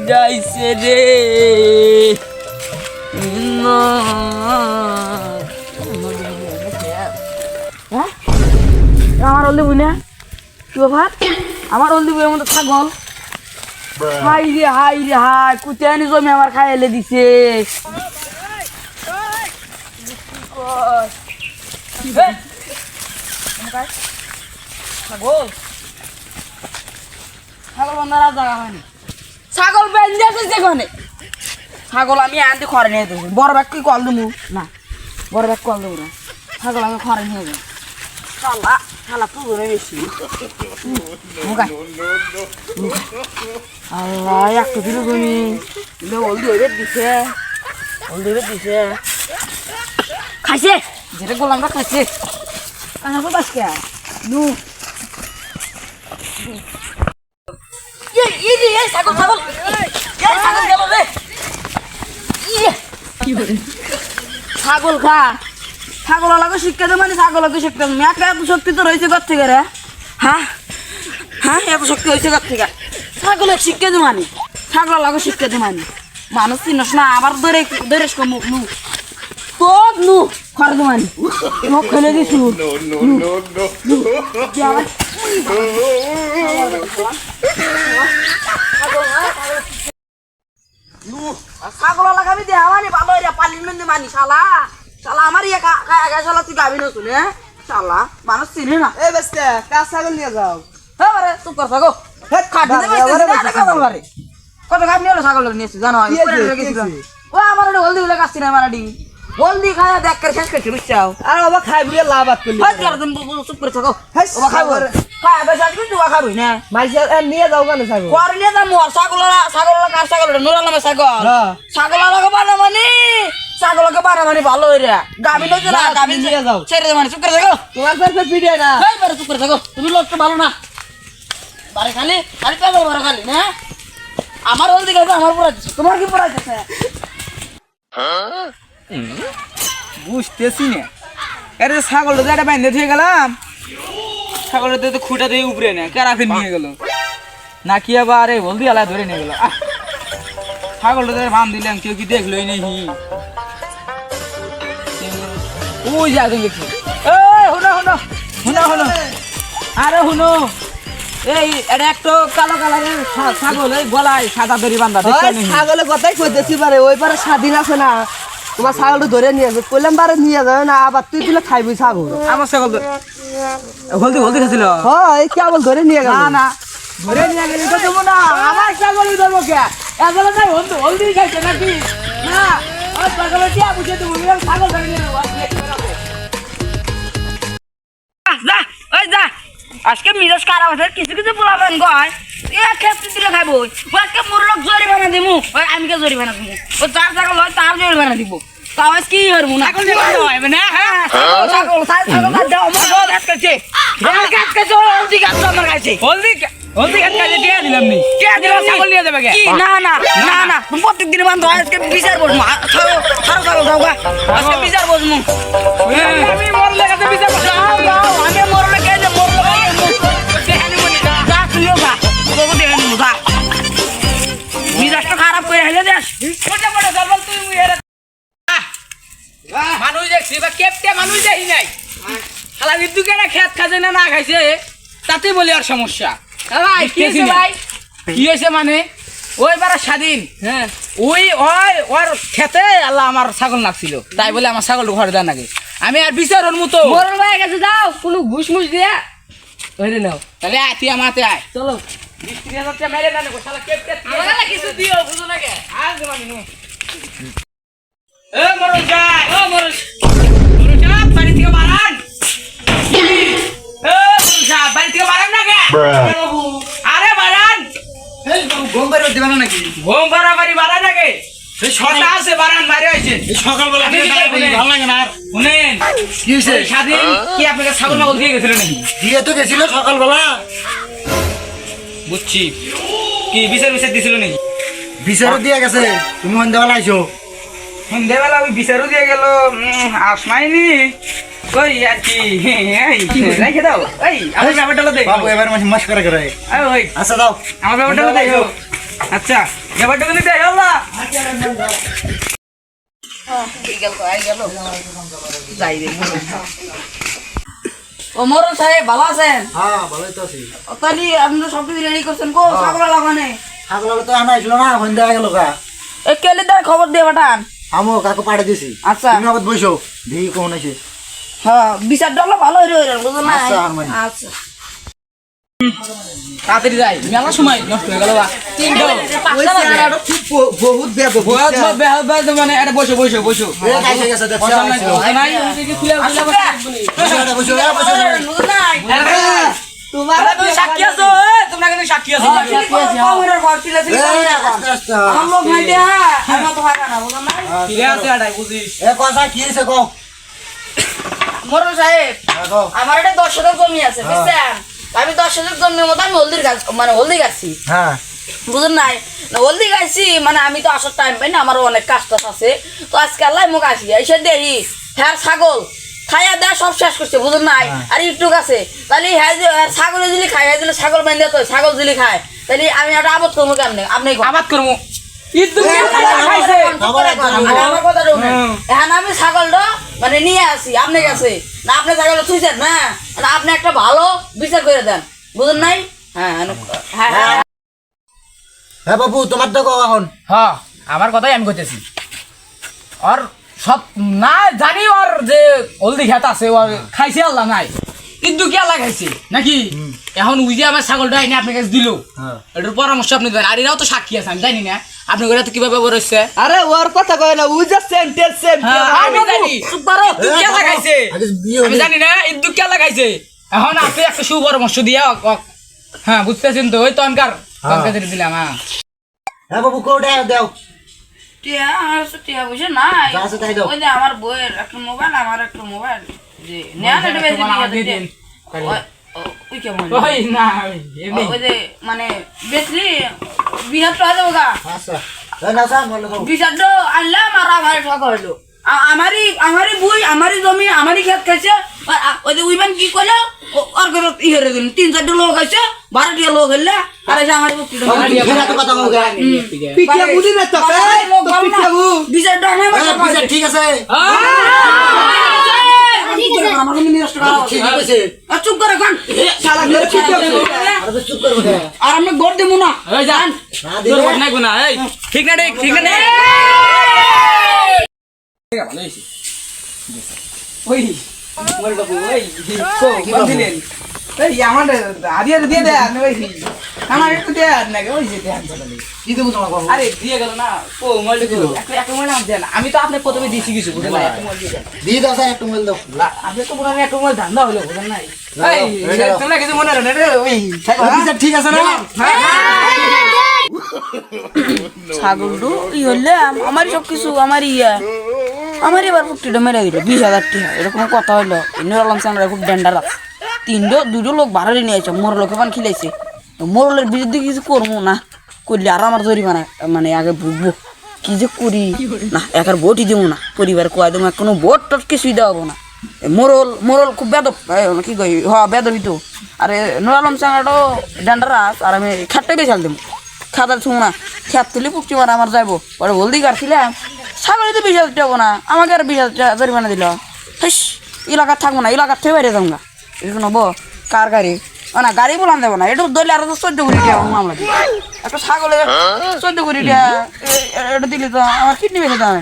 যাইছে রে আমার ওল দিবি না কি ব্যাপার আমার ওল দিবি এর মধ্যে ছাগল হাই রে হাই কুতিয়ানি জমি আমার খাইলে দিছে ছাগল ছাগল বন্ধার জায়গা হয়নি ছাগল বেঁধে যেখানে ছাগল আমি আনতে খড়ে নিয়ে দেবো বড় ব্যাগ কি কল দেবো না বড় ব্যাগ কল দেবো না ছাগল আমি খড়ে নিয়ে যাবো শালা শালা পুজোরে বেশি আল্লাহ একটু দিল তুমি হলদি হয়ে দিছে খাইছে যেটা গোলামটা খাইছে কানা তো বাসকে নু ছাগল খা ছাগল লাগে শিক্ষা দে মানে ছাগল শিক্ষা এত শক্তি তো রয়েছে ঘর থেকে রে হ্যাঁ এত শক্তি হয়েছে ঘর থেকে ছাগলের শিক্ষা দে মানে ছাগল লাগে শিক্ষা দে মানে মানুষ চিনস না আবার ধরে মুখ নু তোর নু খর দে মানে মুখ খেলে দিছু ছাগল লাগাবি দে আমানি ভালো পালি মেনে মানি শালা শালা আমার ইয়ে শালা তুই গাবি না শুনে শালা মানুষ চিনে না এই বেস্তে কাজ ছাগল নিয়ে যাও হ্যাঁ বারে চুপ কর থাকো কত গাছ নিয়ে ছাগল নিয়েছি জানো ও আমার হলদি গুলো কাছছি না আমার হলদি খাওয়া দেখ করে শেষ করছি বুঝছাও আর বাবা খাই বুঝে লাভ আত করলি চুপ করে থাকো বাবা খাবো খাই বেশ তুই খাবি না মাইসে নিয়ে যাও কেন ছাগল করে নিয়ে যাবো ছাগল কার ছাগল নুরা নামে ছাগল লাগে বানা মানে ছাগলকে বানা মানে ভালো হয়ে রে গাবি নয় না গাবি নিয়ে যাও ছেড়ে দে মানে চুপ করে থাকো তোমার কাছে পিড়ে না এই বারে চুপ করে থাকো তুমি লোকটা ভালো না বারে খালি পাগল বারে খালি না আমার হলদি গাবে আমার পড়া দিছে তোমার কি পড়া দিছে বুঝতেছি না আরে ছাগল তো এটা বাইন্ধে দিয়ে গেলাম ছাগলের তো খুঁটা দিয়ে উপরে না কেরাফিন নিয়ে গেল না কি আবার আরে হলদি আলা ধরে নিয়ে গেল ছাগলটা তো বান দিলাম কেউ কি দেখলোই নেই ওই যা তুমি দেখছি হুনো আরে হুনো এই এটা একটা কালো কালারের ছাগল এই গলায় সাদা দড়ি বাঁধা ছাগলের কথাই কইতেছি পারে ওই পারে স্বাধীন আছে না তোমার ছাগলটা ধরে নিয়ে যাবে কইলাম বারে নিয়ে যাবে না আবার তুই তুলে খাইবি ছাগল আমার ছাগল হলদি খাচ্ছিল হয় কেবল ধরে নিয়ে গেল না ধরে নিয়ে গেলে তো দেবো না আমার ছাগলই ধরবো কে এগুলো তাই হলদি খাইছে নাকি না আমার ছাগলের টিয়া বুঝে দেবো ছাগল ধরে নিয়ে যাবো যা আজকে মিজাজ খারাপ আছে কিছু পোলাবেন গয় খেতে দিলে খাইবো আজকে মোর লোক জরিমানা দিব আমি কে জরিমানা দিব ও যার ছাগল হয় তার জরিমানা দিব তাও কি হরবো না হলদি খাচ্ছে টিয়া দিলাম নি টিয়া দিলাম ছাগল নিয়ে যাবে না প্রত্যেক দিন বান্ধব আজকে বিচার বসবো ছাগল যাও আজকে বিচার বসবো আমি মরলে কাছে বিচার আমি মরলে কে যে মরলো যা তুইও যা তোকে দেখে নিবো যা মিজাজটা খারাপ করে হেলে দেশ মানুষ দেখছি বা কেপটে মানুষ দেখি নাই খালা বিদ্যুৎ খেত খাজে না খাইছে তাতে বলি আর সমস্যা ভাই কি হয়েছে ভাই কি হয়েছে মানে ওই বার স্বাধীন হ্যাঁ ওর খেতে আল্লাহ আমার ছাগল নাকছিল তাই বলে আমার ছাগল ঘরে দেয় নাকি আমি আর বিচারের মতো মরণ ভাই গেছে যাও কোনো ঘুষ মুষ দিয়ে ধরে নাও তাহলে আয় তুই আমাতে আয় চলো মেরে না শালা কেপটে কিছু দিও বুঝো না কে আজ মানে নো মরণ যায় মরণ বাড়ি থেকে বাড়ান বাড়ি থেকে বাড়ান না কে আরে বাড়ান ঘুম পাড়ি দিবা না নাকি ঘুম বাড়াবাড়ি বাড়ায় নাকি ছটা আছে বাড়ান বাইরে হয়েছে সকালবেলা ভালো লাগে না আর শুনেন কি হয়েছে স্বাধীন কি আপনাকে ছাগল মাগল দিয়ে গেছিল নাকি দিয়ে তো গেছিল সকালবেলা বুঝছি কি বিচার দিছিল নাকি বিচারও দিয়ে গেছে তুমি সন্ধ্যাবেলা আইছো সন্ধ্যাবেলা ওই বিচারও দিয়ে গেল আসমাইনি ওই আর কি রেখে দাও এই আমার ব্যাপারটা দেখ বাবু এবার মাস করে ওই আচ্ছা দাও আমার ব্যাপারটা দেখো আচ্ছা ব্যাপারটা কিন্তু দেখ আল্লাহ যাই রে ও মোরল সাহেব ভালো আছেন? হ্যাঁ ভালোই তো আছি। তাহলে আপনি তো সবকিছু রেডি করছেন কো ছাগল লাগানে ছাগল তো আনা ছিল না এখন দেখা গেল গা এ কেলে তার খবর দিয়ে পাঠান। আমো কাকু পাঠিয়ে দিছি। আচ্ছা তুমি আবার বসো দেখি কোন আছে। হ্যাঁ বিচার ডলা ভালো হইরে বুঝলেন না? আচ্ছা, আনবেন। আচ্ছা তাড়াতাড়ি যাই মেলা সময় নষ্ট হয়ে গেল বা তিনটা ওই চেহারাটা খুব বহুত বেদ মানে এটা বসো বসো বসো এ কাইছে গেছে দেখছ। বসো নাই, বসো নাই, ওদিকে খুলে খুলে বসো। বসো বসো বুঝলেন না? তোমার তুমি সাক্ষী আছো তোমরা কিন্তু সাক্ষী আছো কমরের ঘর ছিল ছিল আস্তে আস্তে। हम लोग नहीं दे हम तो भागा ना बुझलेন না? ফিরে আছে এটাই বুঝিস এ কথা কি হইছে কও? মোরল সাহেব দেখো আমার একটা 10 শতক জমি আছে বুঝছেন? আমি 10 শতক জমির মতো আমি হলদির গাছ মানে হলদি গাছি হ্যাঁ বুঝলেন নাই না হলদি গাইছি মানে আমি তো আসার টাইম পাই না আমারও অনেক কাজ টাজ আছে তো আজকে আল্লাহ মুখ আসি এসে দেখি হ্যাঁ ছাগল খাইয়া দেয়া সব শেষ করছে বুঝলেন নাই আর একটু আছে তাহলে হ্যাঁ যে ছাগলে যদি খাই হ্যাঁ দিলে ছাগল বেঁধে তো ছাগল যদি খায় তাহলে আমি একটা আবাদ করবো কেমনে আপনি কোন? আবাদ করবো ঈদ দুনিয়া খাইছে আমার কথা এখন আমি ছাগলটা মানে নিয়ে আসি আপনি কাছে না আপনি ছাগল থুইছেন না না আপনি একটা ভালো বিচার করে দেন বুঝলেন নাই হ্যাঁ হ্যাঁ হ্যাঁ হ্যাঁ বাবু তোমার তো কও এখন। হ্যাঁ আমার কথাই আমি কইতেছি আর সব না জানি ওর যে হলদি খেত আছে ওর খাইছে আল্লাহ নাই কিন্তু কি আল্লাহ খাইছে নাকি এখন উই যে আমার ছাগলটা এনে আপনার কাছে দিল হ্যাঁ এটার পরামর্শ আপনি দেন আর এরাও তো সাক্ষী আছে আমি জানি না আপনি ওরা তো কিভাবে ব্যবহার হচ্ছে আরে ওর কথা কয় না উই জাস্ট সেন্টেন্স আমি জানি ইদ্দু কে লাগাইছে আগে বিয়ে আমি জানি না ইদ্দু কে লাগাইছে এখন আপনি একটা সুপরামর্শ দিয়া হ্যাঁ বুঝতেছেন তো ওই তনকার দিলাম হ্যাঁ হ্যাঁ বাবু কোটা দাও। টিয়া আমার তো টিয়া বুঝে নাই যা আছে তাই দাও। ওই যে আমার বইয়ের একটা মোবাইল আমার একটা মোবাইল যে নেয়া না বেশি তোমার দিয়ে দিন। ওই কেমন ওই না এমনি ওই যে মানে বেশি বিহার তো আছে ওগা আচ্ছা এই না স্যার বলো তো। বিচারটা আনলাম আর আমার ঠকা হইলো আমারই বই আমারই জমি আমারই ক্ষেত খাইছে আর ওই যে উইমান কি করলো আর করে ই করে দিন 3-4টা লোক আছে 12টা লোক হইলে আর এসে আমার বক্তৃতা ফেরা তো কথা কও গা। পিকে বুঝি না তো পিকে বু বিচারটা আনে এই পিছে ঠিক আছে। আমার জমি নষ্ট করা ঠিক আছে। আর চুপ করে গান শালা পিকে বু আর তো চুপ করবে না। আর আমি গড় দেবো না ওই যান না তোর দিলে ঘটনা গুনা এই ঠিক না ঠিক না ভালো হয়েছে ওই মোর বাবু ওই কো বাঁধিলেন এই আমার আদিয়ার দিয়ে দেন ওই আমার একটু দেন না ওই যে দেন কি দেবো তোমার বাবু? আরে দিয়ে গেল না ও মল্লি দিল একটা মোবাইল নাম দেন আমি তো আপনি প্রথমে দিয়েছি কিছু বুঝলেন না একটা মোবাইল দিয়ে দেন দিয়ে দাও স্যার একটু মোবাইল দাও। আপনি তো পুরো একটা মোবাইল ধান্দা হলো বুঝলেন নাই এই এই নাও। তোমরা কিছু মনে রাখো না রে ওই পিছে ঠিক আছে না? ছাগলটু ই হইলে আমারই সব কিছু আমারই আমার এবার পুটিটা মেরে দিল 20,000 টাকা এরকম কথা হইলো ইন্নুর আলম সামরা খুব ডেন্ডারাস দুটো লোক ভাড়ারে নিয়ে আসছে মোর লোকে পান খিলাইছে মোরলের বিরুদ্ধে কিছু করবো না করলে আর আমার জরিমানা মানে আগে বুঝবো কি যে করি না একার ভোটই দেবো না পরিবার কোয়া দেবো কোনো ভোট টোট কিছুই দেওয়াবো না মোরল খুব বেদব কি কই বেদবই তো আরে নুর আলম সামরাটাও ডেন্ডারাস আর আমি খাটটাই বেশাল দেবো খাতার ছুঁ না খেত তুলি পুকটি মারা আমার যাইবো পরে হলদি কাটছিলাম ছাগলে তো 20,000 টাকা না আমাকে আর 20,000 টাকা জরিমানা দিল হেস এলাকার থাকবো না এলাকার থেকে বাইরে যাবো না এরকম হবো কার গাড়ি না গাড়ি বলান দেবো না একটু ধরলে আরো তো 14 কোটি টাকা মামলা দিই একটা ছাগলে 14 কোটি টাকা এটা দিলে তো আমার কিডনি বেঁচে দাম